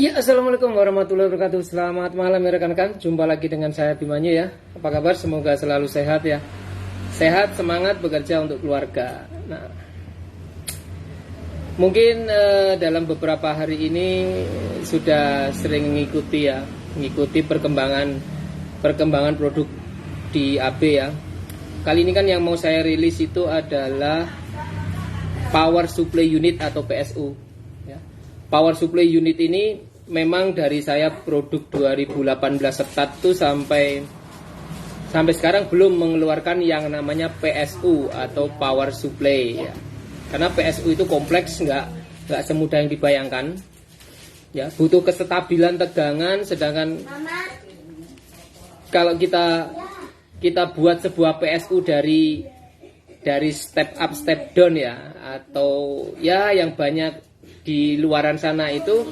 Ya, assalamualaikum warahmatullahi wabarakatuh. Selamat malam ya rekan-rekan. Jumpa lagi dengan saya Bimanyu ya. Apa kabar? Semoga selalu sehat ya. Sehat, semangat bekerja untuk keluarga. Nah, mungkin dalam beberapa hari ini sudah sering mengikuti perkembangan produk di AB ya. Kali ini kan yang mau saya rilis itu adalah Power Supply Unit atau PSU. Ya. Power Supply Unit ini memang dari saya produk 2018 start tuh sampai sekarang belum mengeluarkan yang namanya PSU atau Power Supply ya. Karena PSU itu kompleks, nggak semudah yang dibayangkan. Ya, butuh kestabilan tegangan, sedangkan kalau kita buat sebuah PSU dari step up step down ya, atau ya yang banyak di luaran sana itu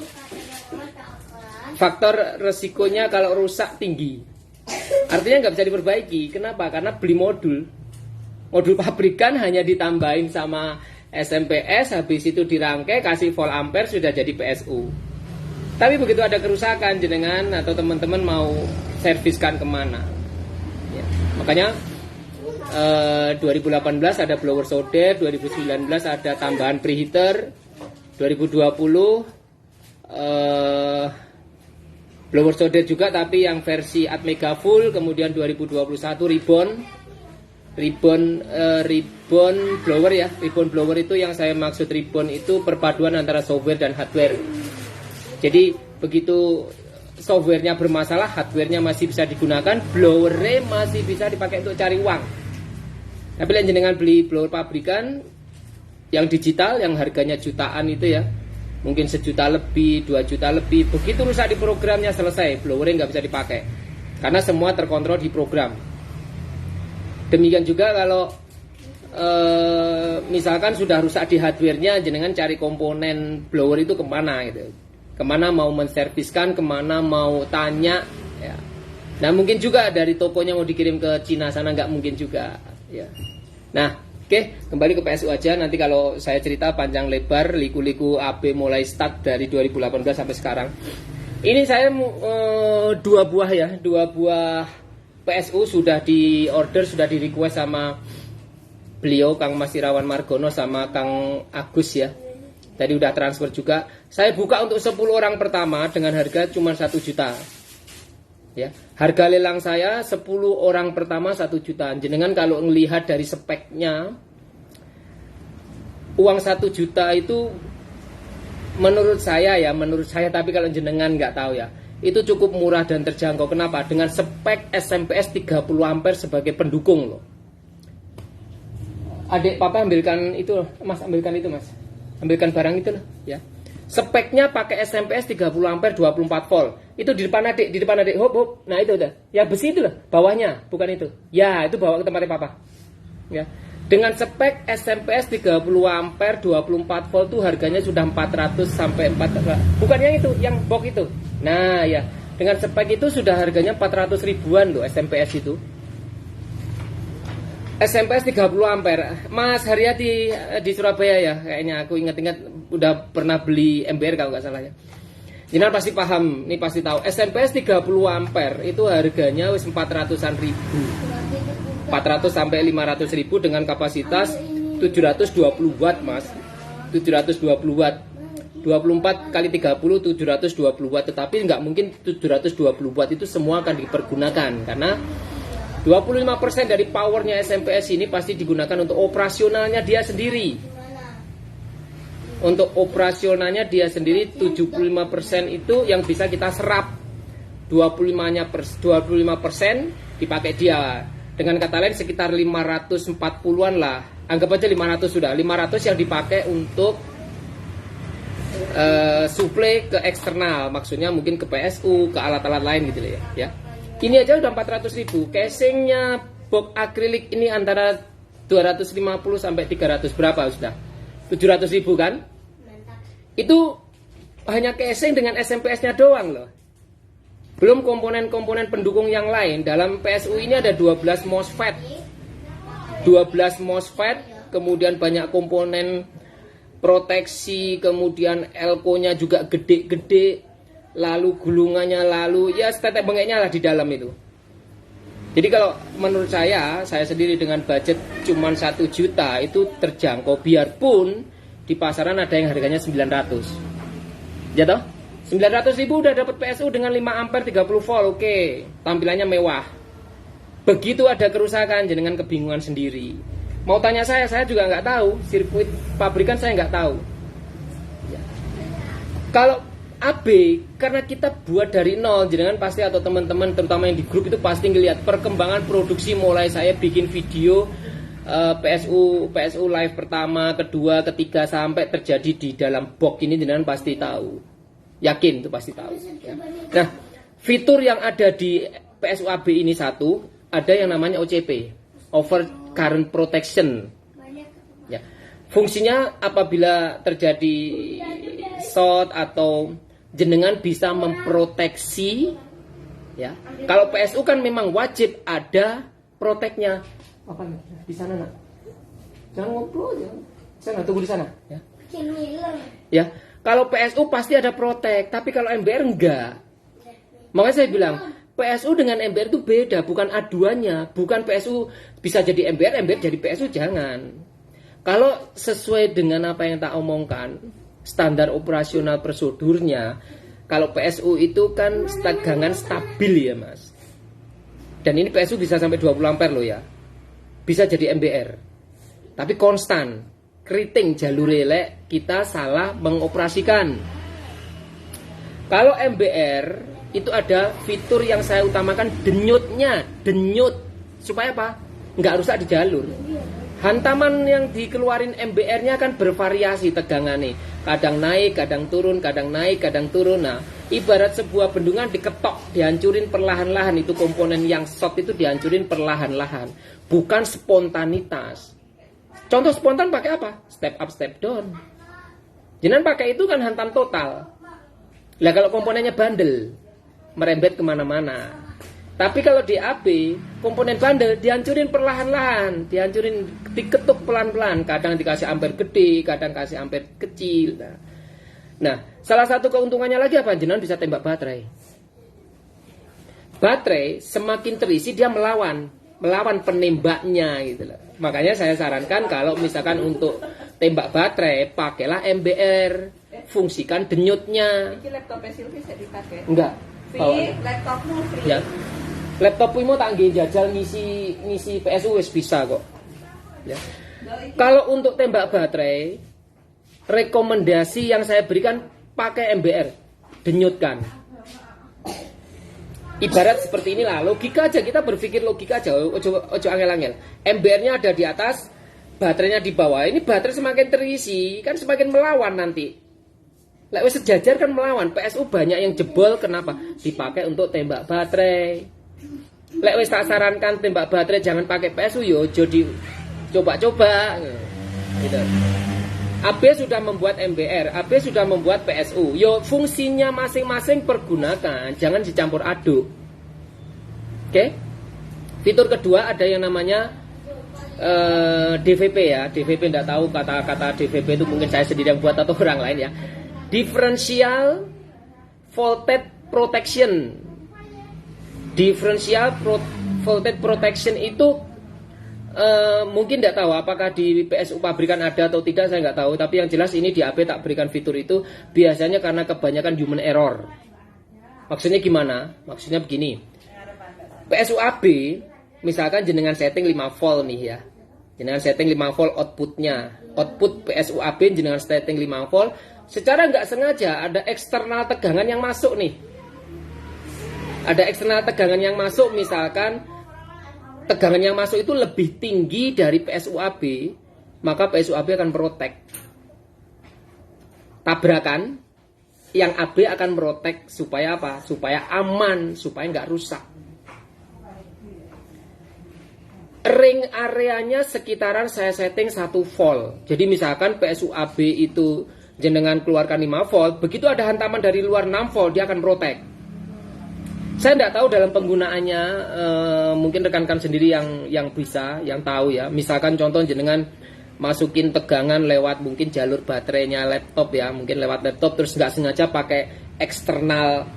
faktor resikonya kalau rusak tinggi. Artinya nggak bisa diperbaiki. Kenapa? Karena beli modul pabrikan hanya ditambahin sama SMPS, habis itu dirangkai, kasih volt ampere, sudah jadi PSU. Tapi begitu ada kerusakan, jenengan atau teman-teman mau serviskan kemana ya. Makanya 2018 ada blower solder, 2019 ada tambahan preheater, 2020 blower solder juga tapi yang versi Atmega full, kemudian 2021 ribbon blower ya. Ribbon blower itu yang saya maksud ribbon itu perpaduan antara software dan hardware. Jadi begitu softwarenya bermasalah, hardwarenya masih bisa digunakan, blowernya masih bisa dipakai untuk cari uang. Tapi yang jenengan beli blower pabrikan yang digital yang harganya jutaan itu ya, mungkin 1 juta lebih, 2 juta lebih, begitu rusak di programnya selesai, blowernya nggak bisa dipakai karena semua terkontrol di program. Demikian juga kalau misalkan sudah rusak di hardwarenya, jenengan cari komponen blower itu kemana gitu, kemana mau menserviskan, kemana mau tanya ya. Nah mungkin juga dari tokonya mau dikirim ke Cina sana, nggak mungkin juga ya. Nah oke, kembali ke PSU aja. Nanti kalau saya cerita panjang lebar, liku-liku AB mulai start dari 2018 sampai sekarang. Ini saya dua buah PSU sudah di order, sudah di request sama beliau Kang Mas Irawan Margono sama Kang Agus ya. Tadi udah transfer juga. Saya buka untuk 10 orang pertama dengan harga cuma 1 juta. Ya, harga lelang saya 10 orang pertama 1 juta. Jenengan kalau melihat dari speknya, uang 1 juta itu menurut saya tapi kalau jenengan nggak tahu ya, itu cukup murah dan terjangkau. Kenapa? Dengan spek SMPS 30 ampere sebagai pendukung loh. Adik papa ambilkan itu mas, ambilkan barang itu loh ya. Speknya pakai SMPS 30 ampere 24 volt. Itu di depan adik, hop. Nah itu udah. Yang besi itu loh, bawahnya, bukan itu. Ya, itu bawa ke tempatnya papa. Ya. Dengan spek SMPS 30 ampere 24 volt tuh harganya sudah 400 sampai 400. Bukan yang itu, yang box itu. Nah, ya. Dengan spek itu sudah harganya 400 ribuan loh SMPS itu. SMPS 30 ampere. Mas Haryati di Surabaya ya, kayaknya aku ingat-ingat udah pernah beli MBR kalau nggak salah ya. Jenengan pasti paham, ini pasti tahu. SMPS 30 ampere itu harganya wis 400-an ribu. 400 sampai 500 ribu dengan kapasitas 720 watt, Mas. 720 watt. 24 kali 30 720 watt, tetapi nggak mungkin 720 watt itu semua akan dipergunakan karena 25% dari powernya SMPS ini pasti digunakan untuk operasionalnya dia sendiri. Untuk operasionalnya dia sendiri 75% itu yang bisa kita serap. 25% dipakai dia. Dengan kata lain sekitar 540-an lah. Anggap aja 500 sudah. 500 yang dipakai untuk suplai ke eksternal. Maksudnya mungkin ke PSU, ke alat-alat lain gitu ya. Ini aja udah 400 ribu. Casingnya box akrilik ini antara 250 sampai 300 berapa sudah? 700 ribu kan? Itu hanya casing dengan SMPS-nya doang loh. Belum komponen-komponen pendukung yang lain. Dalam PSU ini ada 12 MOSFET. 12 MOSFET, kemudian banyak komponen proteksi, kemudian elko-nya juga gede-gede, lalu gulungannya, lalu ya setetek bengeknya lah di dalam itu. Jadi kalau menurut saya sendiri dengan budget cuma 1 juta itu terjangkau, biarpun di pasaran ada yang harganya 900. Ya toh? 900.000 udah dapat PSU dengan 5 ampere 30 volt, oke. Tampilannya mewah. Begitu ada kerusakan, jenengan kebingungan sendiri. Mau tanya saya juga nggak tahu. Sirkuit pabrikan saya nggak tahu. Ya. Kalau AB, karena kita buat dari nol, jenengan pasti atau teman-teman terutama yang di grup itu pasti ngelihat perkembangan produksi mulai saya bikin video PSU live pertama, kedua, ketiga sampai terjadi di dalam box ini, jenengan pasti tahu. Yakin itu pasti tahu. Ya. Nah, fitur yang ada di PSU AB ini satu, ada yang namanya OCP, Over Current Protection. Ya. Fungsinya apabila terjadi short atau jenengan bisa memproteksi, ya. Kalau PSU kan memang wajib ada proteknya. Apa di sana nak? Jangan ngobrol ya. Saya nggak tunggu di sana. Ya. Ya. Kalau PSU pasti ada protek, tapi kalau MBR enggak. Makanya saya bilang PSU dengan MBR itu beda, bukan aduannya, bukan PSU bisa jadi MBR jadi PSU, jangan. Kalau sesuai dengan apa yang tak omongkan, standar operasional prosedurnya, kalau PSU itu kan tegangan stabil ya mas. Dan ini PSU bisa sampai 20 ampere loh ya. Bisa jadi MBR. Tapi konstan, keriting jalur relek kita salah mengoperasikan. Kalau MBR itu ada fitur yang saya utamakan, denyutnya, denyut. Supaya apa? Nggak rusak di jalur. Hantaman yang dikeluarin MBR-nya kan bervariasi tegangannya. Kadang naik, kadang turun, kadang naik, kadang turun. Nah, ibarat sebuah bendungan diketok, dihancurin perlahan-lahan. Itu komponen yang short itu dihancurin perlahan-lahan. Bukan spontanitas. Contoh spontan pakai apa? Step up, step down. Jangan pakai itu kan hantam total. Lah kalau komponennya bandel, merembet kemana-mana. Tapi kalau di AB, komponen bandel dihancurin perlahan-lahan, dihancurin, diketuk pelan-pelan. Kadang dikasih ampere gede, kadang kasih ampere kecil. Nah, salah satu keuntungannya lagi apa? Jenengan bisa tembak baterai. Baterai semakin terisi dia melawan penembaknya gitu loh. Makanya saya sarankan kalau misalkan untuk tembak baterai, pakailah MBR, fungsikan denyutnya. Ini laptopnya Silvi bisa dipakai? Enggak. Free, laptopmu free. Ya. Laptopmu tak nggih jajal ngisi PSU wis bisa kok. Ya. Kalau untuk tembak baterai, rekomendasi yang saya berikan pakai MBR, denyutkan. Ibarat seperti inilah, logika aja, kita berpikir logika aja, ojo angel-angel. MBR-nya ada di atas, baterainya di bawah. Ini baterai semakin terisi, kan semakin melawan nanti. Lek wis sejajar kan melawan. PSU banyak yang jebol, kenapa? Dipakai untuk tembak baterai. Lek wis tak sarankan tembak baterai jangan pakai PSU yo, jadi coba-coba gitu. AB sudah membuat MBR, AB sudah membuat PSU. Yo fungsinya masing-masing pergunakan, jangan dicampur aduk. Oke? Fitur kedua ada yang namanya DVP ya. DVP enggak tahu kata-kata DVP itu mungkin saya sendiri yang buat atau orang lain ya. Differential Voltage Protection. Differential Voltage Protection itu mungkin tidak tahu apakah di PSU pabrikan ada atau tidak, saya nggak tahu. Tapi yang jelas ini di AB tak berikan fitur itu biasanya karena kebanyakan human error. Maksudnya gimana? Maksudnya begini. PSU AB misalkan jenengan setting 5 volt nih ya. Jenengan setting 5 volt outputnya. Output PSU AB jenengan setting 5 volt. Secara nggak sengaja ada eksternal tegangan yang masuk nih. Ada eksternal tegangan yang masuk, misalkan tegangan yang masuk itu lebih tinggi dari PSUAB, maka PSUAB akan protek. Tabrakan yang AB akan protek supaya apa? Supaya aman, supaya nggak rusak. Ring areanya sekitaran saya setting 1 volt. Jadi misalkan PSUAB itu jenengan keluarkan 5 volt, begitu ada hantaman dari luar 6 volt, dia akan protek. Saya tidak tahu dalam penggunaannya, mungkin rekan-rekan sendiri yang bisa, yang tahu ya. Misalkan contoh jenengan masukin tegangan lewat mungkin jalur baterainya laptop ya, mungkin lewat laptop terus nggak sengaja pakai eksternal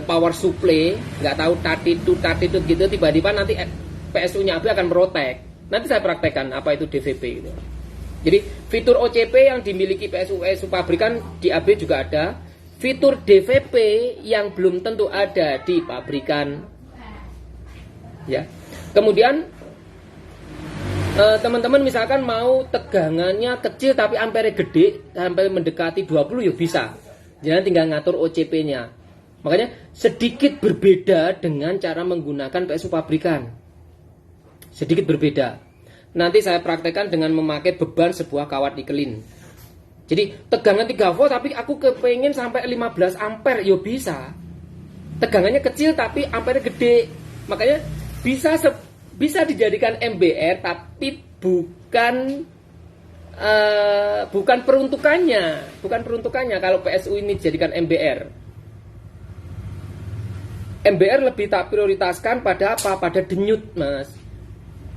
power supply, nggak tahu tatitut gitu, tiba-tiba nanti PSU-nya AB akan merotek. Nanti saya praktekkan apa itu DVP gitu. Jadi fitur OCP yang dimiliki PSU pabrikan di AB juga ada, fitur DVP yang belum tentu ada di pabrikan. Ya. Kemudian teman-teman misalkan mau tegangannya kecil tapi ampere gede sampai mendekati 20 ya bisa. Jangan tinggal ngatur OCP-nya. Makanya sedikit berbeda dengan cara menggunakan PSU pabrikan. Sedikit berbeda. Nanti saya praktekkan dengan memakai beban sebuah kawat nikelin. Jadi tegangan 3 volt tapi aku kepengen sampai 15 ampere ya bisa. Tegangannya kecil tapi ampere gede. Makanya bisa dijadikan MBR tapi bukan peruntukannya kalau PSU ini dijadikan MBR. MBR lebih tak prioritaskan pada apa? Pada denyut, Mas.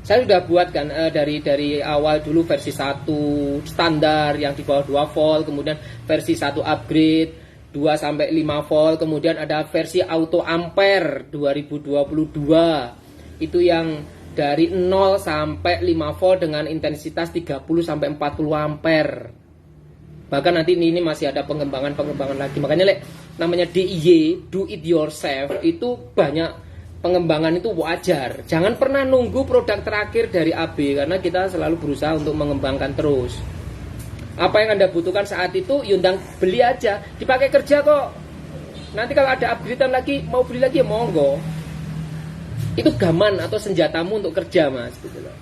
Saya sudah buat kan dari awal dulu versi 1 standar yang di bawah 2 volt, kemudian versi 1 upgrade 2 sampai 5 volt, kemudian ada versi auto ampere 2022. Itu yang dari 0 sampai 5 volt dengan intensitas 30 sampai 40 ampere. Bahkan nanti ini masih ada pengembangan lagi. Makanya namanya DIY, do it yourself, itu banyak pengembangan itu wajar. Jangan pernah nunggu produk terakhir dari AB karena kita selalu berusaha untuk mengembangkan terus. Apa yang Anda butuhkan saat itu, yundang beli aja, dipakai kerja kok. Nanti kalau ada upgradean lagi, mau beli lagi ya monggo. Itu gaman atau senjatamu untuk kerja, Mas, gitu loh.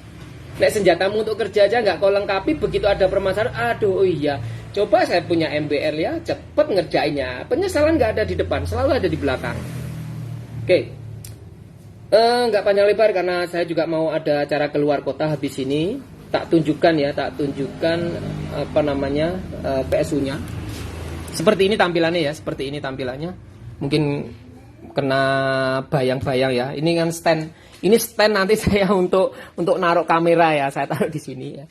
Nek senjatamu untuk kerja aja nggak kau lengkapi, begitu ada permasalahan, aduh iya, coba saya punya MBR ya, cepet ngerjainnya. Penyesalan nggak ada di depan, selalu ada di belakang. Oke, nggak panjang lebar karena saya juga mau ada acara keluar kota habis ini. Tak tunjukkan apa namanya PSU-nya. Seperti ini tampilannya ya, seperti ini tampilannya. Mungkin kena bayang-bayang ya. Ini kan stand. Ini stand nanti saya untuk naruh kamera ya. Saya taruh di sini ya.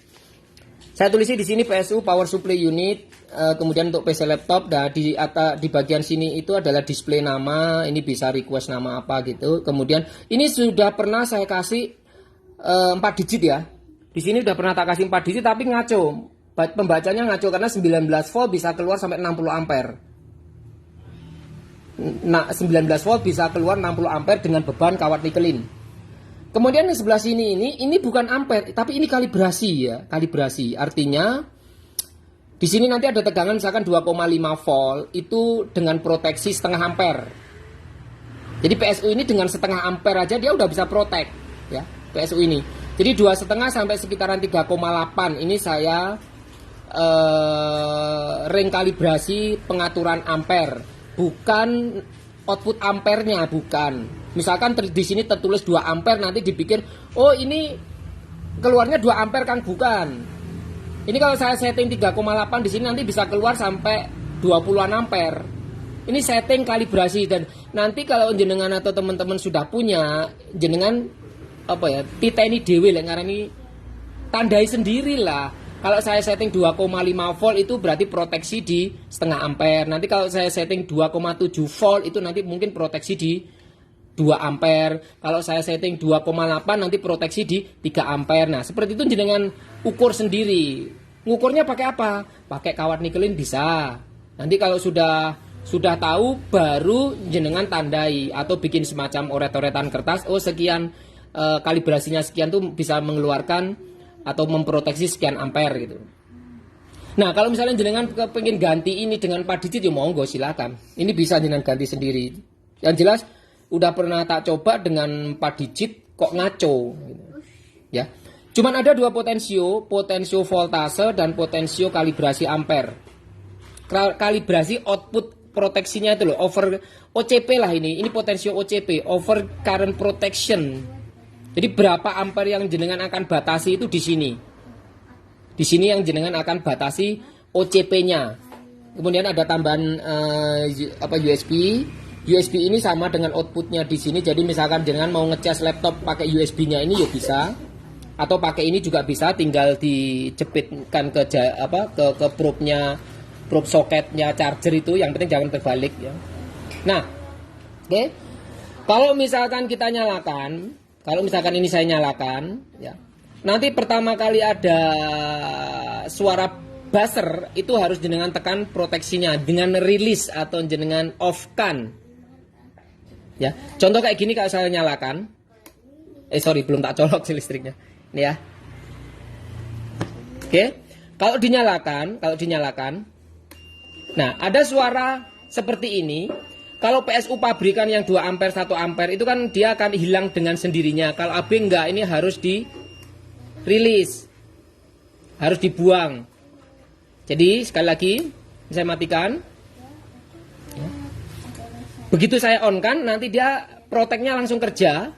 Saya tulisnya di sini PSU Power Supply Unit. Kemudian untuk PC laptop. Dan di bagian sini itu adalah display nama. Ini bisa request nama apa gitu. Kemudian ini sudah pernah saya kasih 4 digit ya. Di sini udah pernah tak kasih 4 digit tapi ngaco. Pembacanya ngaco karena 19 volt bisa keluar sampai 60 ampere. Nah, 19 volt bisa keluar 60 ampere dengan beban kawat nikelin. Kemudian di sebelah sini ini bukan ampere, tapi ini kalibrasi ya, kalibrasi. Artinya di sini nanti ada tegangan misalkan 2,5 volt itu dengan proteksi setengah ampere. Jadi PSU ini dengan setengah ampere aja dia udah bisa protek ya, PSU ini. Jadi 2,5 sampai sekitaran 3,8 ini saya ring kalibrasi pengaturan ampere, bukan output ampernya, bukan. Misalkan di sini tertulis 2 ampere, nanti dipikir oh ini keluarnya 2 ampere kan, bukan. Ini kalau saya setting 3,8 di sini nanti bisa keluar sampai 20-an ampere. Ini setting kalibrasi dan nanti kalau jenengan atau teman-teman sudah punya, jenengan apa ya, titeni dewe lek ngarani tandai sendirilah. Kalau saya setting 2,5 volt itu berarti proteksi di setengah ampere. Nanti kalau saya setting 2,7 volt itu nanti mungkin proteksi di 2 ampere. Kalau saya setting 2,8 nanti proteksi di 3 ampere. Nah, seperti itu jenengan ukur sendiri. Ngukurnya pakai apa? Pakai kawat nikelin bisa. Nanti kalau sudah tahu baru jenengan tandai atau bikin semacam oret-oretan kertas. Oh sekian kalibrasinya sekian tuh bisa mengeluarkan atau memproteksi sekian ampere gitu. Nah kalau misalnya jenengan pengen ganti ini dengan 4 digit ya monggo silakan. Ini bisa jenengan ganti sendiri. Yang jelas udah pernah tak coba dengan 4 digit kok ngaco gitu. Ya. Cuman ada 2 potensio voltase dan potensio kalibrasi ampere. Kalibrasi output proteksinya itu loh, over OCP lah ini potensio OCP, over current protection. Jadi berapa ampere yang jenengan akan batasi itu di sini. Di sini yang jenengan akan batasi OCP-nya. Kemudian ada tambahan USB. USB ini sama dengan outputnya di sini. Jadi misalkan jenengan mau ngecas laptop pakai USB-nya ini ya bisa. Atau pakai ini juga bisa, tinggal dijepitkan ke probe soketnya charger itu, yang penting jangan terbalik ya. Nah, oke. Kalau misalkan kita nyalakan, kalau misalkan ini saya nyalakan ya. Nanti pertama kali ada suara buzzer itu harus jenengan tekan proteksinya dengan rilis atau jenengan off kan. Ya, contoh kayak gini kalau saya nyalakan. Belum tak colok sih listriknya. Ini ya. Oke. Kalau dinyalakan. Nah, ada suara seperti ini. Kalau PSU pabrikan yang 2 ampere 1 ampere itu kan dia akan hilang dengan sendirinya. Kalau AB enggak, ini harus dirilis. Harus dibuang. Jadi sekali lagi saya matikan. Begitu saya on kan, nanti dia proteknya langsung kerja.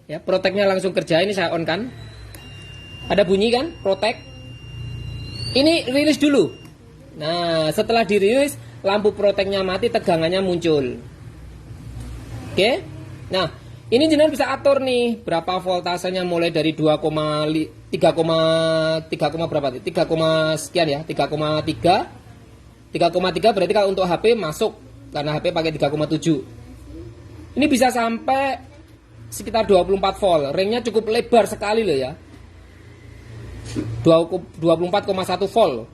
Ya, proteknya langsung kerja. Ini saya on kan. Ada bunyi kan, protek. Ini rilis dulu. Nah, setelah dirilis, lampu proteknya mati, tegangannya muncul. Oke. Nah, ini jenengan bisa atur nih berapa voltasenya, mulai dari 3,3 sekian ya, 3,3. 3,3 berarti kalau untuk HP masuk, karena HP pakai 3,7. Ini bisa sampai sekitar 24 volt. Ringnya cukup lebar sekali loh ya. 24,1 volt.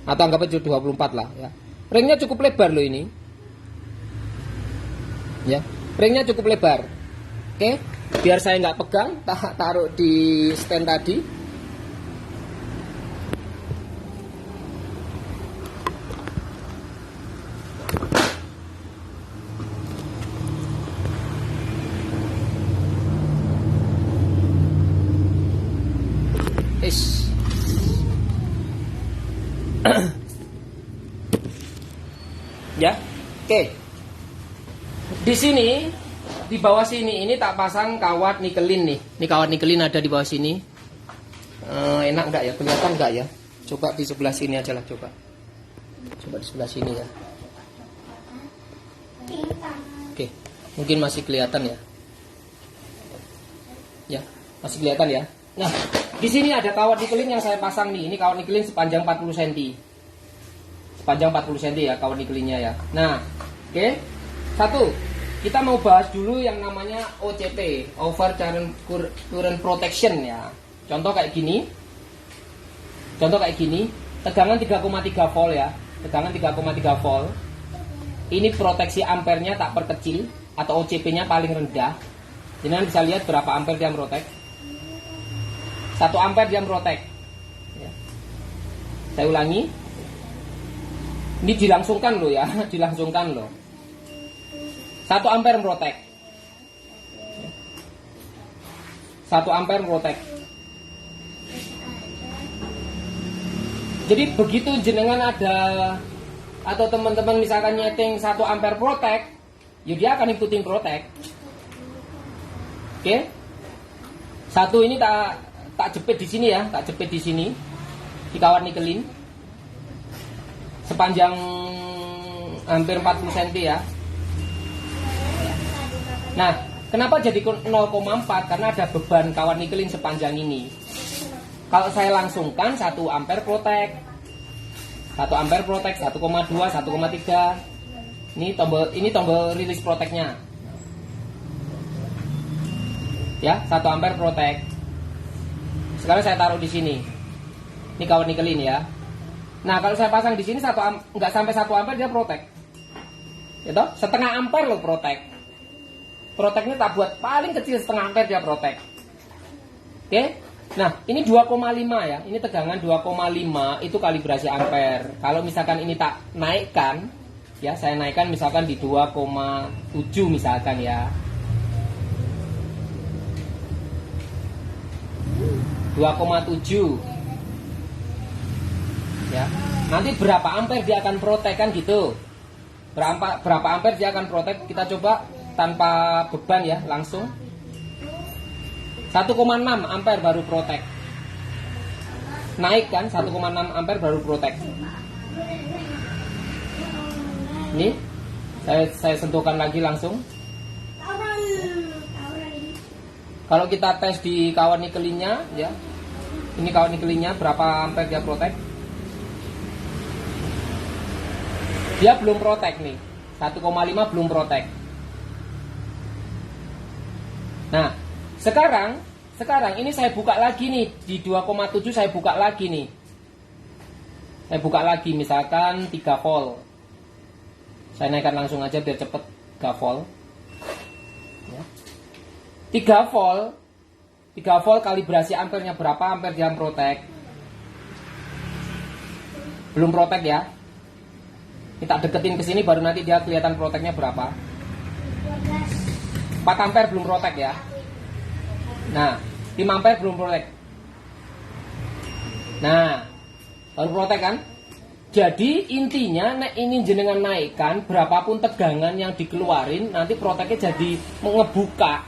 Atau anggap aja 24 lah ya. Ringnya cukup lebar loh ini. Ya, ringnya cukup lebar. Oke, biar saya nggak pegang, taruh di stand tadi. Ya, oke. Di sini, di bawah sini ini tak pasang kawat nikelin nih. Ini kawat nikelin ada di bawah sini. Enak nggak ya? Kelihatan nggak ya? Coba di sebelah sini aja lah, coba. Coba di sebelah sini ya. Oke, mungkin masih kelihatan ya. Ya, masih kelihatan ya. Nah, di sini ada kawat nikelin yang saya pasang nih. Ini kawat nikelin sepanjang 40 cm. Sepanjang 40 cm ya kawat nikelinnya ya. Nah, oke. Satu, kita mau bahas dulu yang namanya OCP, Over Current Protection ya. Contoh kayak gini. Tegangan 3,3 volt ya. Tegangan 3,3 volt. Ini proteksi ampernya tak perkecil atau OCP-nya paling rendah. Jadi bisa lihat berapa ampere dia merotek. 1 ampere dia merotek. Ya. Saya ulangi. Ini dilangsungkan loh ya, dilangsungkan loh. 1 ampere merotek. 1 ampere merotek. Jadi begitu jenengan ada atau teman-teman misalkan nyeting 1 ampere protek, ya dia akan ikutin protek. Oke. Satu ini tak jepit di sini ya, tak jepit di sini di kawat nikelin. Sepanjang hampir 40 cm ya. Nah, kenapa jadi 0,4? Karena ada beban kawat nikelin sepanjang ini. Kalau saya langsungkan 1 ampere protek. 1 ampere protek 1,2, 1,3. Ini tombol rilis proteknya. Ya, 1 ampere protek. Sekarang saya taruh di sini. Ini kawat nikelin ya. Nah, kalau saya pasang di sini nggak sampai 1 ampere dia protek. Gitu? Setengah ampere loh protek. Proteknya tak buat paling kecil setengah ampere dia protek. Oke? Nah, ini 2,5 ya. Ini tegangan 2,5 itu kalibrasi ampere. Kalau misalkan ini tak naikkan, ya saya naikkan misalkan di 2,7 misalkan ya. 2,7. Ya. Nanti berapa ampere dia akan protek kan gitu. Berapa ampere dia akan protek, kita coba tanpa beban ya, langsung. 1,6 ampere baru protek. Naik kan 1,6 ampere baru protek. Ini saya sentuhkan lagi langsung. Kalau kita tes di kawat nikelinya ya. Ini kawat nikelinya berapa ampere dia protek? Dia belum protek nih. 1,5 belum protek. Nah, sekarang ini saya buka lagi nih di 2,7 saya buka lagi nih. Saya buka lagi misalkan 3 volt. Saya naikkan langsung aja biar cepet 3 volt. Ya. 3 volt kalibrasi ampernya berapa ampere dia protek? Belum protek ya. Kita deketin ke sini baru nanti dia kelihatan proteknya berapa. 4 ampere belum protek ya. Nah, 5 ampere belum protek. Nah, baru protek kan? Jadi intinya nek ini jenengan naikkan berapapun tegangan yang dikeluarin nanti proteknya jadi ngebuka.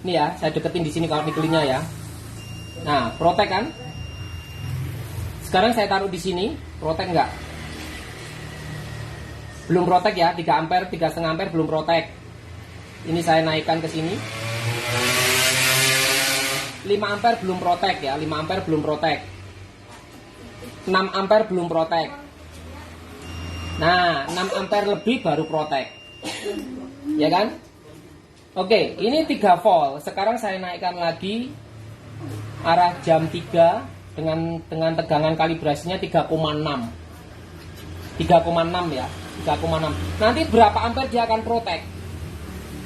Nih ya, saya deketin di sini kalau nikelinya ya. Nah, protek kan? Sekarang saya taruh di sini, protek enggak? Belum protek ya, 3 ampere, 3,5 ampere belum protek. Ini saya naikkan ke sini. 5 ampere belum protek ya, 5 ampere belum protek. 6 ampere belum protek. Nah, 6 ampere lebih baru protek. Ya kan? Oke, ini 3 volt. Sekarang saya naikkan lagi arah jam 3 dengan tegangan kalibrasinya 3,6. 3,6 ya, 3,6. Nanti berapa ampere dia akan protek?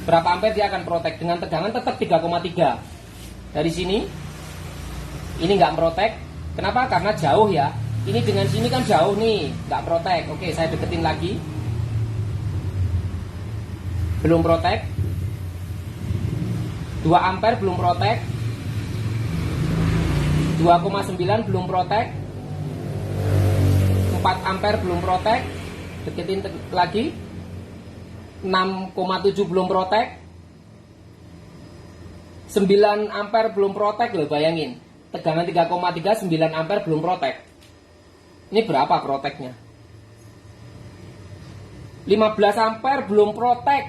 Berapa ampere dia akan protek dengan tegangan tetap 3,3. Dari sini ini nggak protek. Kenapa? Karena jauh ya. Ini dengan sini kan jauh nih, nggak protek. Oke, saya deketin lagi. Belum protek. 2 ampere belum protek. 2,9 belum protek. 4 ampere belum protek. Deketin lagi. 6,7 belum protek. 9 ampere belum protek loh, bayangin. Tegangan 3,3, 9 ampere belum protek. Ini berapa proteknya? 15 ampere belum protek.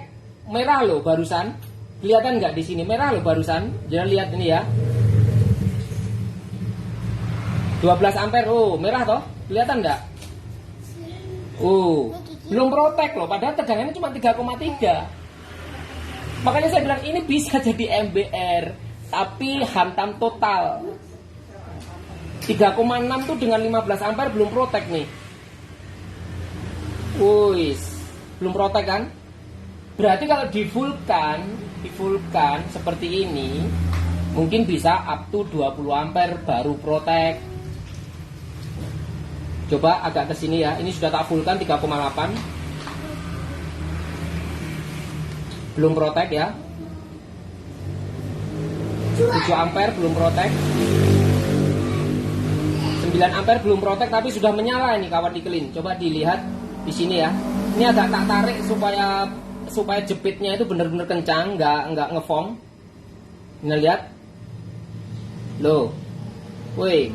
Merah loh barusan. Kelihatan nggak di sini? Merah loh barusan. Jangan lihat ini ya. 12 ampere, oh merah toh? Kelihatan nggak? Belum protek loh. Padahal tegangannya cuma 3,3. Makanya saya bilang ini bisa jadi MBR, tapi hantam total. 3,6 tuh dengan 15 ampere belum protek nih. Belum protek kan? Berarti kalau di fullkan seperti ini, mungkin bisa up to 20 ampere baru protek. Coba agak ke sini ya. Ini sudah tak fullkan 3,8. Belum protek ya. 7 ampere belum protek. 9 ampere belum protek tapi sudah menyala ini kawat nikelin. Coba dilihat di sini ya. Ini agak tak tarik supaya jepitnya itu benar-benar kencang, nggak ngefong. Ini lihat. Loh. 10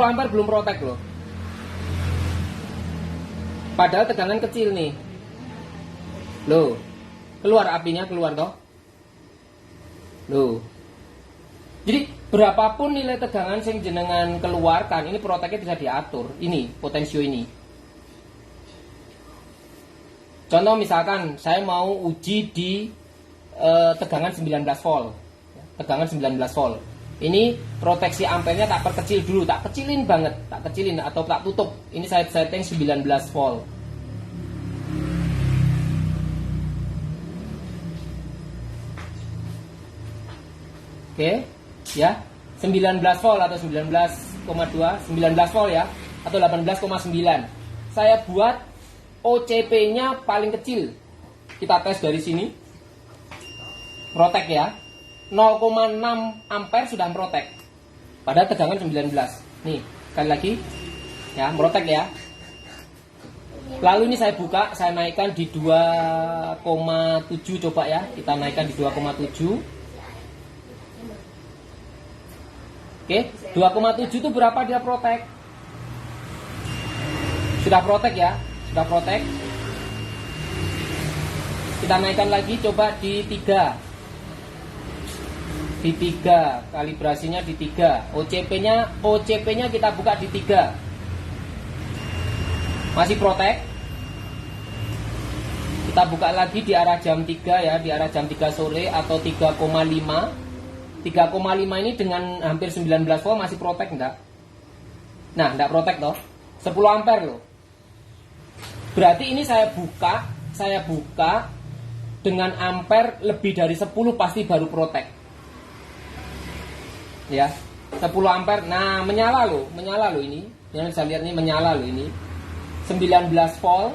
ampere belum protek loh. Padahal tegangan kecil nih. Loh. Keluar apinya, keluar toh. Loh. Jadi berapapun nilai tegangan yang jenengan keluarkan, ini proteknya bisa diatur. Ini potensio ini. Contoh misalkan saya mau uji di tegangan 19 volt. Tegangan 19 volt. Ini proteksi ampernya tak perkecil dulu, tak kecilin banget, tak kecilin atau tak tutup. Ini saya setting 19 volt. Oke, ya. 19 volt atau 19,2, 19 volt ya, atau 18,9. Saya buat OCP-nya paling kecil. Kita tes dari sini. Protek ya. 0,6 ampere sudah protek. Padahal tegangan 19. Nih, sekali lagi. Ya, protek ya. Lalu ini saya buka, saya naikkan di 2,7 coba ya. Kita naikkan di 2,7. Oke, 2,7 itu berapa dia protek? Sudah protek ya, sudah protek. Kita naikkan lagi coba di 3. Di 3, kalibrasinya di 3. OCP-nya kita buka di 3. Masih protek. Kita buka lagi di arah jam 3 ya, di arah jam 3 sore atau 3,5. 3,5 ini dengan hampir 19 volt masih protek enggak? Nah, enggak protek toh. 10 ampere loh. Berarti ini saya buka dengan ampere lebih dari 10 pasti baru protek. Ya, 10 ampere. Nah, menyala loh ini. Yang saya lihat ini menyala loh ini. 19 volt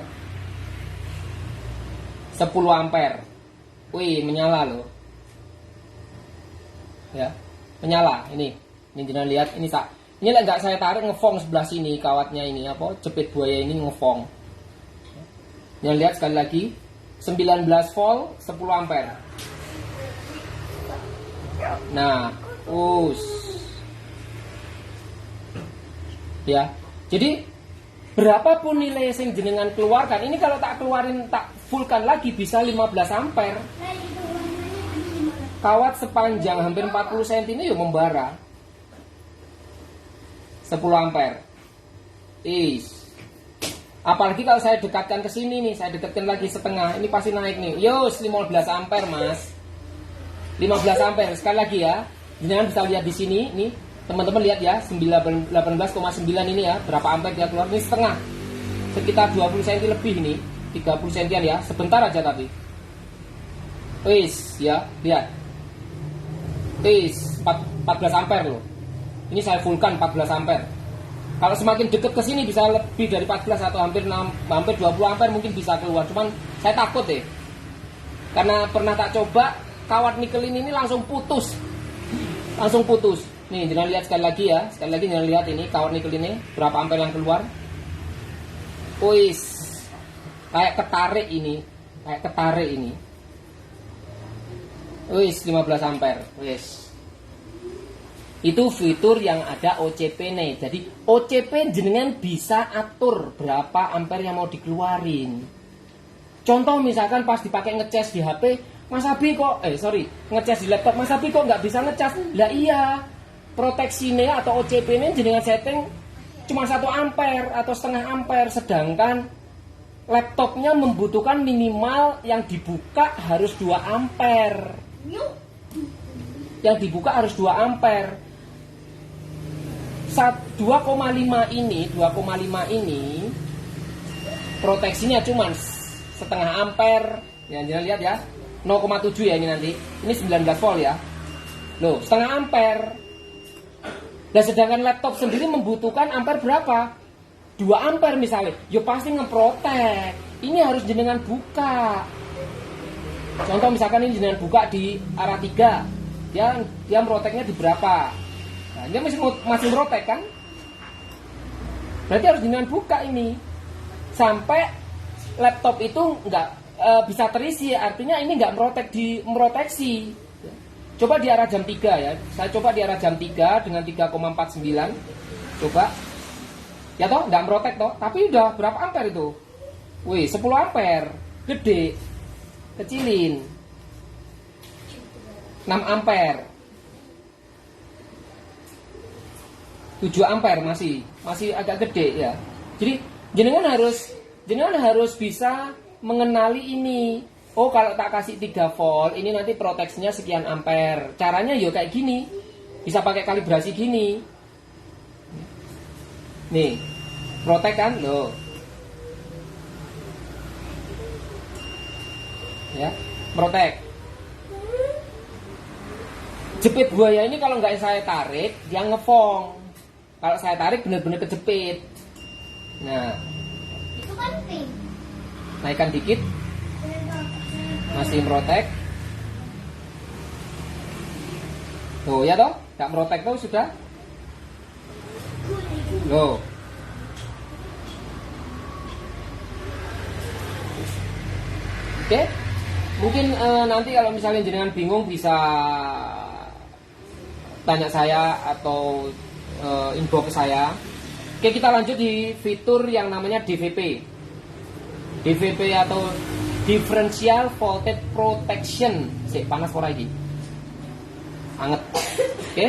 10 ampere. Wih, menyala loh. Ya, menyala ini. Ini jangan lihat ini ini enggak saya tarik ngefong sebelah sini kawatnya ini apa? Jepit buaya ini ngefong. Jangan lihat sekali lagi. 19 volt 10 ampere. Nah, ya. Jadi berapapun nilai yang jenengan keluarkan, ini kalau tak keluarin tak fullkan lagi bisa 15 ampere. Kawat sepanjang hampir 40 cm ini ya membara. 10 ampere. Apalagi kalau saya dekatkan ke sini nih, saya dekatkan lagi setengah, ini pasti naik nih. 15 ampere, Mas. 15 ampere. Sekali lagi ya. Jangan bisa lihat di sini nih. Teman-teman lihat ya, 18,9 ini ya, berapa ampere dia keluar? Ini setengah. Sekitar 20 cm lebih ini, 30 cm ya, sebentar aja tapi. Ya, lihat. 14 ampere loh. Ini saya fullkan 14 ampere. Kalau semakin dekat ke sini bisa lebih dari 14 atau hampir 20 ampere mungkin bisa keluar. Cuman saya takut deh. Karena pernah tak coba, kawat nikelin ini langsung putus. Langsung putus. Nih, jangan lihat sekali lagi ya. Sekali lagi jangan lihat ini kawat nikel ini berapa ampere yang keluar. Kayak ketarik ini. Kayak ketarik ini. 15 ampere. Itu fitur yang ada OCP nih. Jadi OCP jenengan bisa atur berapa ampere yang mau dikeluarin. Contoh misalkan pas dipakai ngecas di HP, Mas Abi kok ngecas di laptop, Mas Abi kok nggak bisa ngecas? Lah iya, proteksinya atau OCP-nya jenengan setting cuma 1 ampere atau setengah ampere, sedangkan laptopnya membutuhkan minimal yang dibuka harus 2 ampere. Yang dibuka harus 2 ampere. 2,5 ini proteksinya cuma setengah ampere. Ya, jangan lihat ya. 0,7 ya ini nanti. Ini 19 volt ya. Loh, setengah ampere. Dan sedangkan laptop sendiri membutuhkan ampere berapa? 2 ampere misalnya. Ya pasti ngeprotek. Ini harus jenengan buka. Contoh misalkan ini jenengan buka di arah 3. Dia meroteknya di berapa? Nah, dia masih merotek kan? Berarti harus jenengan buka ini. Sampai laptop itu nggak bisa terisi, artinya ini nggak meroteksi. Coba di arah jam 3 ya. Saya coba di arah jam 3 dengan 3,49. Coba. Ya toh, nggak merotek toh. Tapi udah berapa ampere itu? 10 ampere. Gede. Kecilin. 6 ampere. 7 ampere masih agak gede ya. Jadi jenengan harus bisa mengenali ini. Oh, kalau tak kasih 3 volt, ini nanti proteksinya sekian ampere. Caranya ya kayak gini. Bisa pakai kalibrasi gini. Nih, protek kan? Loh. Ya, protek. Jepit buaya ini kalau nggak saya tarik, dia ngefong. Kalau saya tarik benar-benar kejepit. Nah, Itu penting. naikkan dikit. Masih merotek. Tuh ya toh, nggak merotek tuh sudah. Loh. Oke. Mungkin nanti kalau misalnya jenengan bingung bisa tanya saya atau inbox saya. Oke, kita lanjut di fitur yang namanya DVP. DVP atau Differential Voltage Protection. Panas ora iki. Anget. Oke.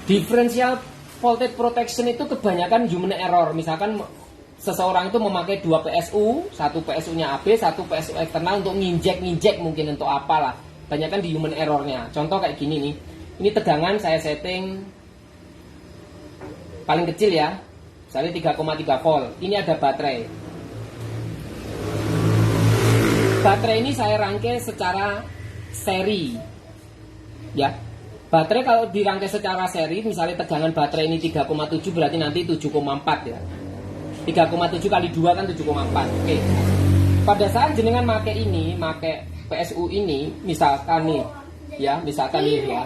Differential voltage protection itu kebanyakan human error. Misalkan seseorang itu memakai 2 PSU, satu PSU-nya AB, satu PSU eksternal untuk nginjek mungkin untuk apalah. Banyakan di human errornya. Contoh kayak gini nih. Ini tegangan saya setting paling kecil ya. Misalnya 3,3 volt. Ini ada baterai. Baterai ini saya rangkai secara seri. Ya. Baterai kalau dirangkai secara seri, misalnya tegangan baterai ini 3,7 berarti nanti 7,4 ya. 3,7 kali 2 kan 7,4. Oke. Pada saat jenengan make PSU ini, misalkan nih, ya, misalkan nih ya.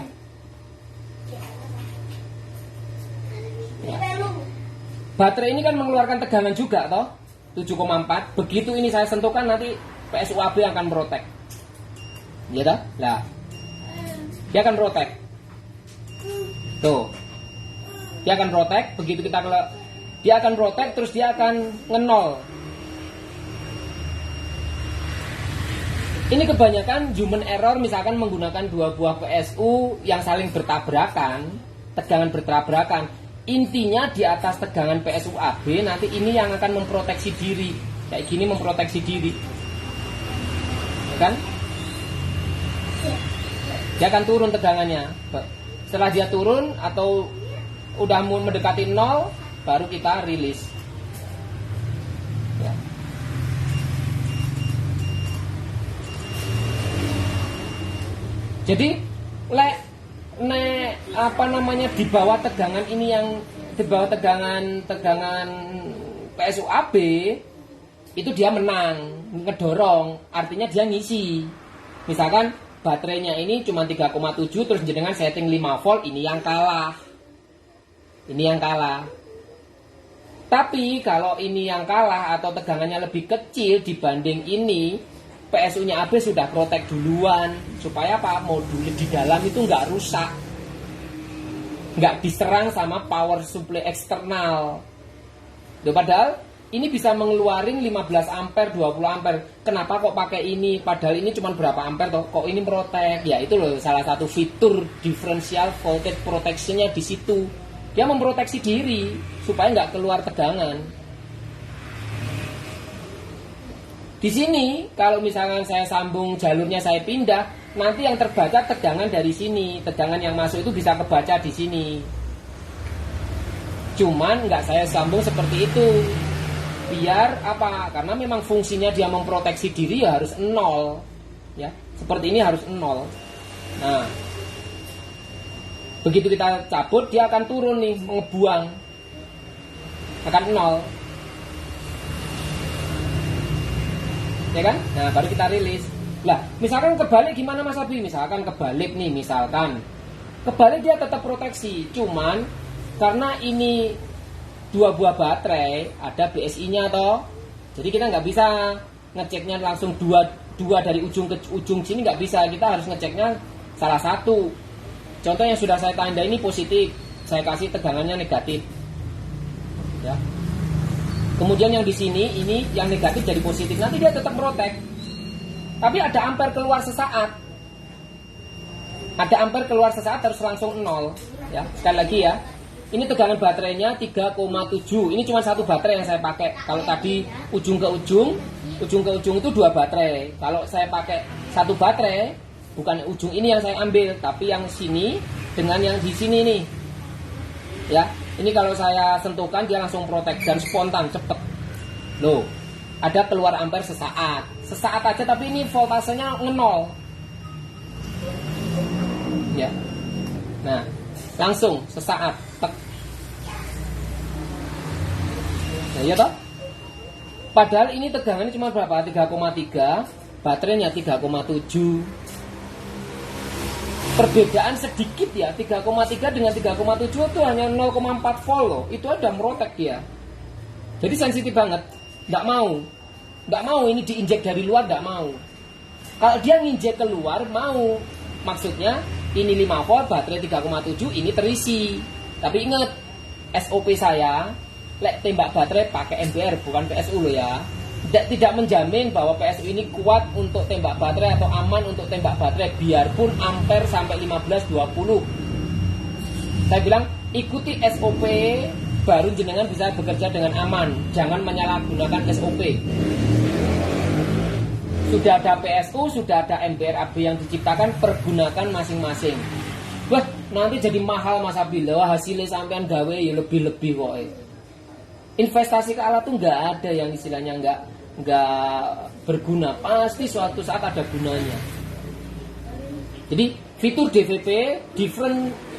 Baterai ini kan mengeluarkan tegangan juga toh 7,4. Begitu ini saya sentuhkan nanti PSU AB akan protek. Ya toh? Nah. Dia akan protek. Tuh. Dia akan protek, begitu kita dia akan protek terus dia akan ngenol. Ini kebanyakan human error misalkan menggunakan 2 buah PSU yang saling bertabrakan, tegangan bertabrakan. Intinya di atas tegangan PSU AB nanti ini yang akan memproteksi diri. Kayak gini memproteksi diri. Kan? Dia akan turun tegangannya. Setelah dia turun atau udah mau mendekati 0 baru kita rilis. Ya. Jadi di bawah tegangan ini yang di bawah tegangan PSU AB itu dia menang, ngedorong, artinya dia ngisi. Misalkan baterainya ini cuma 3,7 terus jenengan setting 5 volt, ini yang kalah. Ini yang kalah. Tapi kalau ini yang kalah atau tegangannya lebih kecil dibanding ini, PSU-nya AB sudah protek duluan supaya apa? Modul di dalam itu nggak rusak, nggak diserang sama power supply eksternal. Loh, padahal ini bisa mengeluarin 15 ampere, 20 ampere. Kenapa kok pakai ini? Padahal ini cuma berapa ampere toh? Kok ini protek? Ya itu loh salah satu fitur differential voltage protection-nya di situ. Dia memproteksi diri supaya nggak keluar tegangan. Di sini kalau misalkan saya sambung jalurnya saya pindah, nanti yang terbaca tegangan dari sini, tegangan yang masuk itu bisa kebaca di sini. Cuman nggak saya sambung seperti itu. Biar apa? Karena memang fungsinya dia memproteksi diri ya harus 0. Ya, seperti ini harus 0. Nah, begitu kita cabut dia akan turun nih, ngebuang. Akan 0. Ya kan? Nah, baru kita rilis. Lah, misalkan kebalik gimana Mas Abi? Misalkan kebalik nih, misalkan. Kebalik dia tetap proteksi, cuman karena ini 2 buah baterai, ada BSI-nya toh. Jadi kita nggak bisa ngeceknya langsung dua dari ujung ke ujung sini, nggak bisa. Kita harus ngeceknya salah satu. Contoh yang sudah saya tanda ini positif, saya kasih tegangannya negatif. Ya. Kemudian yang di sini ini yang negatif jadi positif, nanti dia tetap protek. Tapi ada ampere keluar sesaat. Ada ampere keluar sesaat harus langsung 0. Ya, sekali lagi ya. Ini tegangan baterainya 3,7. Ini cuma satu baterai yang saya pakai. Kalau tadi ujung ke ujung itu 2 baterai. Kalau saya pakai satu baterai, bukan ujung ini yang saya ambil, tapi yang sini dengan yang di sini nih. Ya, ini kalau saya sentuhkan dia langsung protek dan spontan, cepet. Loh, ada keluar ampere sesaat. Sesaat aja tapi ini voltasenya 0. Ya. Nah, langsung sesaat. Tek. Nah, ya toh? Padahal ini tegangannya cuma berapa? 3,3, baterainya 3,7. Perbedaan sedikit ya, 3,3 dengan 3,7 itu hanya 0,4 volt loh. Itu ada merotek dia. Jadi sensitif banget. Nggak mau ini diinjek dari luar, nggak mau. Kalau dia nginjek keluar mau. Maksudnya ini 5 volt, baterai 3,7, ini terisi. Tapi ingat, SOP saya, tembak baterai pakai NBR bukan PSU loh ya. tidak menjamin bahwa PSU ini kuat untuk tembak baterai atau aman untuk tembak baterai biarpun ampere sampai 15-20. Saya bilang ikuti SOP baru jenengan bisa bekerja dengan aman. Jangan menyalahgunakan SOP. Sudah ada PSU, sudah ada MBRAB yang diciptakan, pergunakan masing-masing. Wah, nanti jadi mahal Mas Abdillah, hasilnya sampean gawe ya lebih-lebih kok. Investasi ke alat tuh nggak ada yang istilahnya nggak berguna. Pasti suatu saat ada gunanya. Jadi fitur DVP,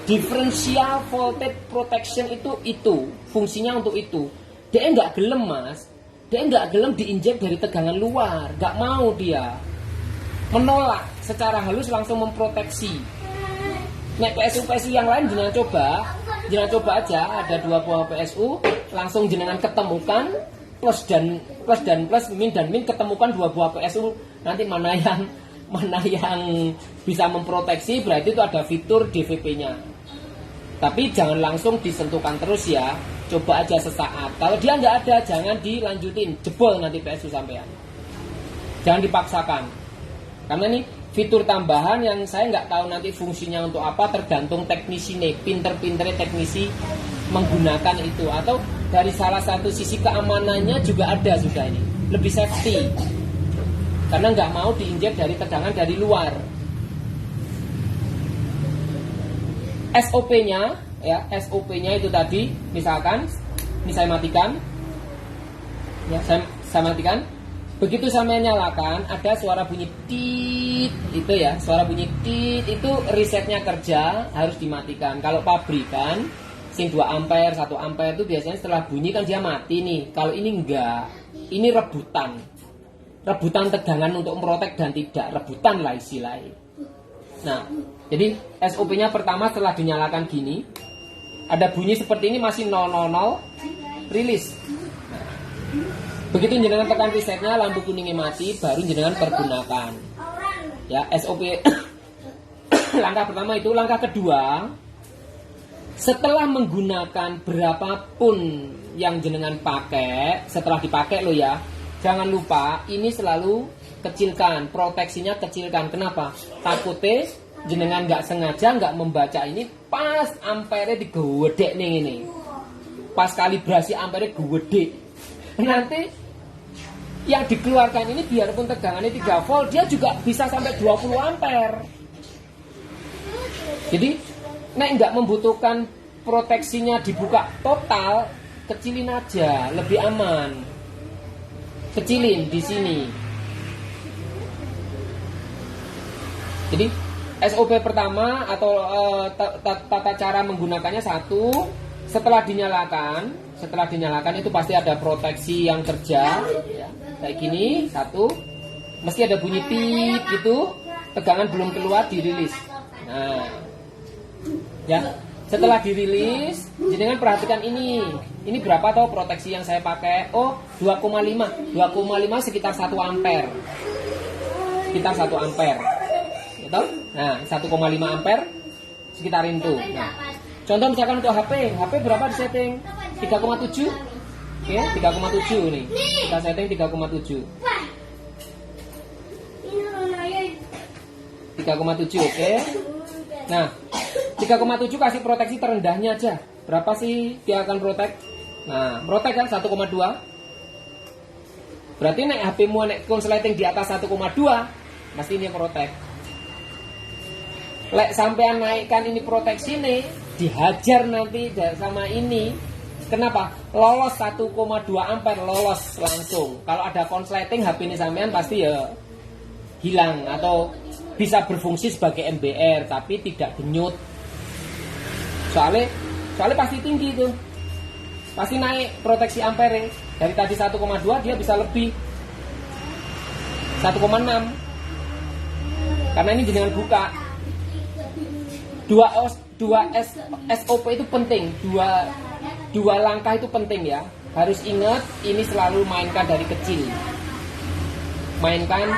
differential voltage protection itu fungsinya untuk itu. Dia nggak gelem Mas, dia nggak gelem diinjek dari tegangan luar, nggak mau dia, menolak secara halus langsung memproteksi. Nek PSU yang lain jenengan coba aja, ada 2 buah PSU, langsung jenengan ketemukan plus dan plus, min dan min, ketemukan 2 buah PSU, nanti mana yang bisa memproteksi, berarti itu ada fitur DVP-nya. Tapi jangan langsung disentuhkan terus ya, coba aja sesaat. Kalau dia nggak ada, jangan dilanjutin, jebol nanti PSU sampean. Jangan dipaksakan, karena ini fitur tambahan yang saya nggak tahu nanti fungsinya untuk apa, tergantung teknisi nih, pinter-pinternya teknisi menggunakan itu. Atau dari salah satu sisi keamanannya juga ada sudah ini, lebih safety, karena nggak mau diinjek dari tegangan dari luar. SOP-nya ya, SOP-nya itu tadi, misalkan ini saya matikan, ya saya matikan. Begitu saya nyalakan, ada suara bunyi tit, itu ya, suara bunyi tit itu resetnya kerja, harus dimatikan. Kalau pabrikan, sing 2 ampere, 1 ampere itu biasanya setelah bunyi kan dia mati nih. Kalau ini enggak, ini rebutan tegangan untuk merotek dan tidak, rebutan lah istilahnya. Nah, jadi SOP-nya pertama setelah dinyalakan gini, ada bunyi seperti ini masih 000, rilis. Begitu jenengan tekan resetnya, lampu kuningnya mati, baru jenengan pergunakan. Ya, SOP langkah pertama itu. Langkah kedua, setelah menggunakan berapapun yang jenengan pakai, setelah dipakai lo ya, jangan lupa ini selalu kecilkan, proteksinya kecilkan. Kenapa? Takutnya jenengan nggak sengaja nggak membaca ini, pas ampere digedek nih ini, pas kalibrasi ampere gede. Nanti yang dikeluarkan ini biarpun tegangannya 3 volt, dia juga bisa sampai 20 ampere. Jadi nek nggak membutuhkan proteksinya dibuka total, kecilin aja, lebih aman. Kecilin di sini. Jadi SOP pertama atau tata cara menggunakannya satu, setelah dinyalakan itu pasti ada proteksi yang kerja ya. Kayak gini, satu, mesti ada bunyi pip gitu, tegangan belum keluar, dirilis. Nah, ya, setelah dirilis, jenengan perhatikan ini berapa toh proteksi yang saya pakai? Oh, 2,5 sekitar 1 ampere, sekitar 1 ampere, gitu? Nah, 1,5 ampere sekitar itu. Nah, contoh misalkan untuk HP berapa di setting? 3,7. Oke, 3,7 nih. Kita setting 3,7. 3,7, oke. Nah, 3,7 kasih proteksi terendahnya aja. Berapa sih dia akan protek? Nah, protek kan 1,2. Berarti nek HP-mu nek konsleting di atas 1,2, pasti ini protek. Lek sampean naikkan ini proteksi nih, dihajar nanti sama ini. Kenapa? Lolos 1,2 ampere, lolos langsung. Kalau ada konsleting HP ini sampean pasti ya hilang atau bisa berfungsi sebagai MBR tapi tidak denyut. Soalnya pasti tinggi itu. Pasti naik proteksi ampere. Dari tadi 1,2 dia bisa lebih 1,6. Karena ini jenengan buka. Dua SOP itu penting, dua langkah itu penting ya. Harus ingat, ini selalu mainkan dari kecil. Mainkan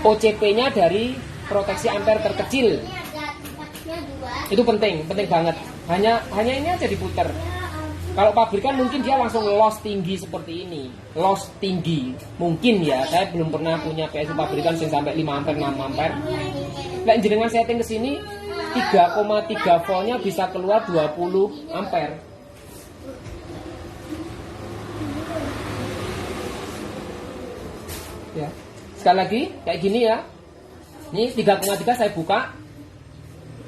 OCP-nya dari proteksi ampere terkecil. Itu penting banget. Hanya ini aja diputer. Kalau pabrikan mungkin dia langsung loss tinggi seperti ini, loss tinggi mungkin ya. Saya belum pernah punya PSU pabrikan yang sampai 5 ampere 6 ampere. Nah, jenengan setting ke sini 3,3 voltnya bisa keluar 20 ampere. Ya. Sekali lagi kayak gini ya. Ini 3,3 saya buka.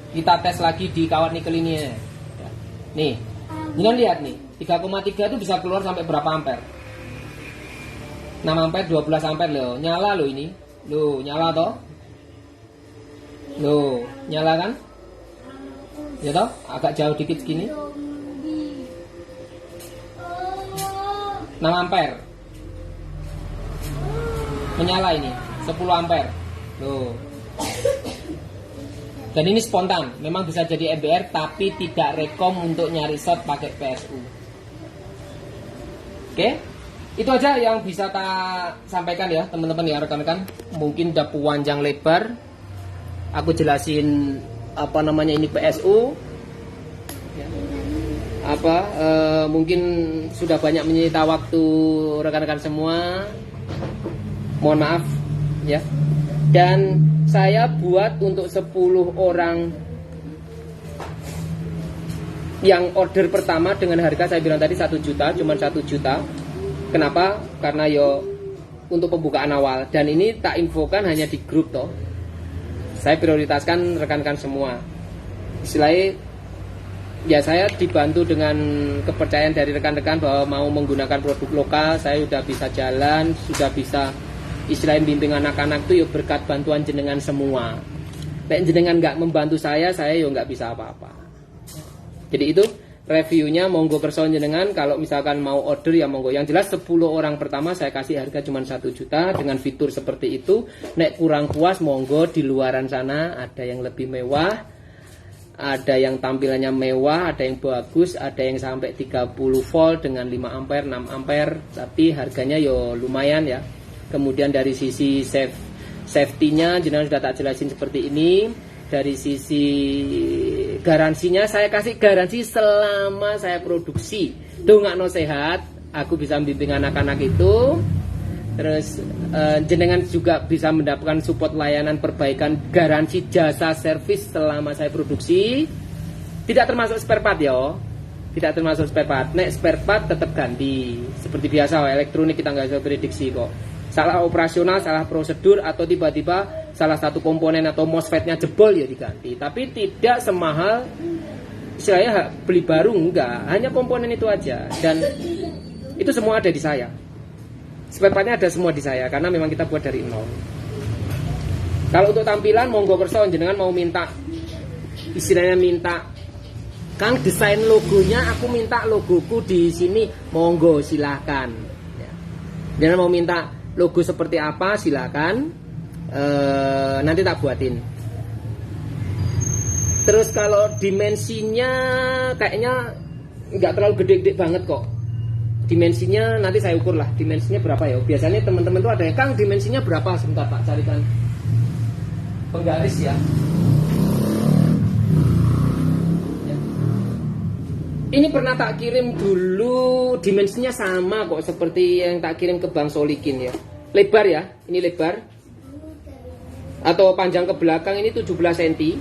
Kita tes lagi di kawat nikel ini ya. Nih, jangan lihat nih, 3,3 itu bisa keluar sampai berapa ampere? 6 ampere, 12 ampere loh. Nyala loh ini. Loh, nyala toh? Loh, nyala kan? Ya toh? Agak jauh dikit segini. 6 ampere. Menyala ini, 10 ampere. Loh. Dan ini spontan, memang bisa jadi MBR tapi tidak rekom untuk nyari short pakai PSU. Oke, itu aja yang bisa tak sampaikan ya teman-teman ya, rekan-rekan. Mungkin udah panjang lebar. Aku jelasin apa namanya ini PSU. Mungkin sudah banyak menyita waktu rekan-rekan semua. Mohon maaf ya. Dan saya buat untuk 10 orang yang order pertama dengan harga saya bilang tadi 1 juta, cuma 1 juta. Kenapa? Karena yo untuk pembukaan awal. Dan ini tak infokan hanya di grup toh. Saya prioritaskan rekan-rekan semua. Istilahnya ya saya dibantu dengan kepercayaan dari rekan-rekan bahwa mau menggunakan produk lokal. Saya sudah bisa jalan, sudah bisa istilahnya bimbing anak-anak itu ya berkat bantuan jenengan semua. Nek jenengan nggak membantu saya ya nggak bisa apa-apa. Jadi itu reviewnya, monggo kerso jenengan. Kalau misalkan mau order ya monggo. Yang jelas 10 orang pertama saya kasih harga cuma 1 juta dengan fitur seperti itu. Nek kurang puas monggo di luaran sana ada yang lebih mewah, ada yang tampilannya mewah, ada yang bagus, ada yang sampai 30 volt dengan 5 ampere, 6 ampere, tapi harganya yo lumayan ya. Kemudian dari sisi safety-nya jenengan sudah tak jelasin seperti ini. Dari sisi garansinya saya kasih garansi selama saya produksi. Dongakno sehat, aku bisa membimbing anak-anak itu. Terus jenengan juga bisa mendapatkan support layanan perbaikan garansi jasa servis selama saya produksi. Tidak termasuk spare part ya. Tidak termasuk spare part. Nek spare part tetap ganti. Seperti biasa elektronik kita nggak bisa prediksi kok. Salah operasional, salah prosedur, atau tiba-tiba salah satu komponen atau MOSFET-nya jebol ya diganti. Tapi tidak semahal saya beli baru, enggak. Hanya komponen itu aja. Dan itu semua ada di saya. Spare part-nya ada semua di saya karena memang kita buat dari nol. Kalau untuk tampilan monggo kerso jenengan mau minta istilahnya minta Kang desain logonya, aku minta logoku di sini, monggo silahkan. Jangan mau minta logo seperti apa silahkan, nanti tak buatin. Terus kalau dimensinya kayaknya nggak terlalu gede-gede banget kok. Dimensinya nanti saya ukur lah, dimensinya berapa ya. Biasanya teman-teman tuh ada yang Kang dimensinya berapa, sebentar tak carikan penggaris ya. Ini pernah tak kirim dulu, dimensinya sama kok seperti yang tak kirim ke Bang Solikin ya. Lebar ya, ini lebar. Atau panjang ke belakang ini 17 cm.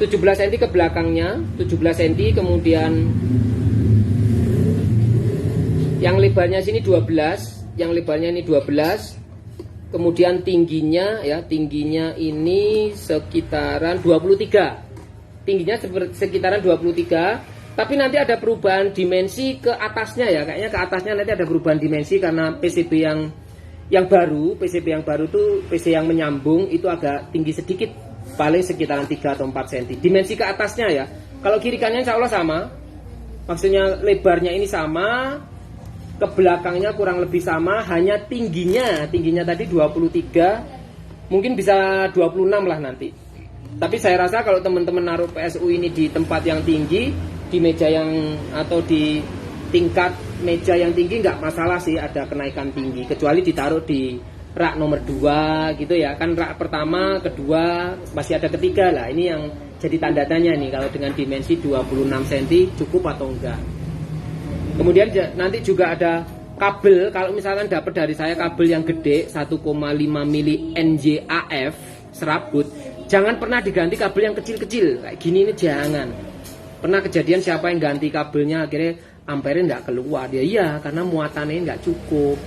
17 cm ke belakangnya, 17 cm, kemudian yang lebarnya sini 12, yang lebarnya ini 12. Kemudian tingginya ya, tingginya ini sekitaran 23. Tingginya sekitaran 23. Tapi nanti ada perubahan dimensi ke atasnya ya. Kayaknya ke atasnya nanti ada perubahan dimensi karena PCB yang baru, PCB yang baru tuh PC yang menyambung itu agak tinggi sedikit, paling sekitaran 3 atau 4 cm. Dimensi ke atasnya ya. Kalau kiri kanannya insya Allah sama. Maksudnya lebarnya ini sama, ke belakangnya kurang lebih sama, hanya tingginya tadi 23, mungkin bisa 26 lah nanti. Tapi saya rasa kalau teman-teman naruh PSU ini di tempat yang tinggi, di meja yang atau di tingkat meja yang tinggi nggak masalah sih ada kenaikan tinggi, kecuali ditaruh di rak nomor 2 gitu ya. Kan rak pertama, kedua, masih ada ketiga lah. Ini yang jadi tanda tanya nih kalau dengan dimensi 26 cm cukup atau enggak. Kemudian nanti juga ada kabel. Kalau misalkan dapat dari saya kabel yang gede 1,5 mili NJAF serabut, jangan pernah diganti kabel yang kecil-kecil kayak gini, ini jangan. Pernah kejadian siapa yang ganti kabelnya akhirnya ampere nggak keluar, ya iya karena muatannya nggak cukup.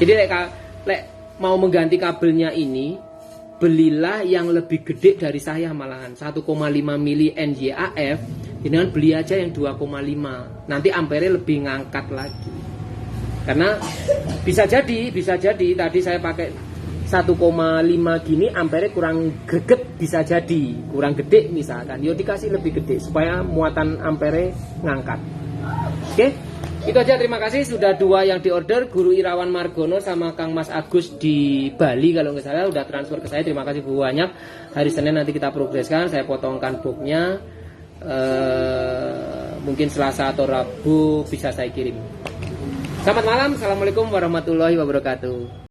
Jadi lek mau mengganti kabelnya ini, belilah yang lebih gede dari saya malahan 1,5 mili NJAF, dengan beli aja yang 2,5, nanti ampere lebih ngangkat lagi. Karena bisa jadi tadi saya pakai 1,5 gini ampere kurang greget, bisa jadi kurang gede misalkan, yo dikasih lebih gede supaya muatan ampere ngangkat. Oke, itu aja. Terima kasih sudah 2 yang diorder, Guru Irawan Margono sama Kang Mas Agus di Bali kalau nggak salah udah transfer ke saya. Terima kasih banyak. Hari Senin nanti kita progreskan, saya potongkan boxnya, mungkin Selasa atau Rabu bisa saya kirim. Selamat malam, assalamualaikum warahmatullahi wabarakatuh.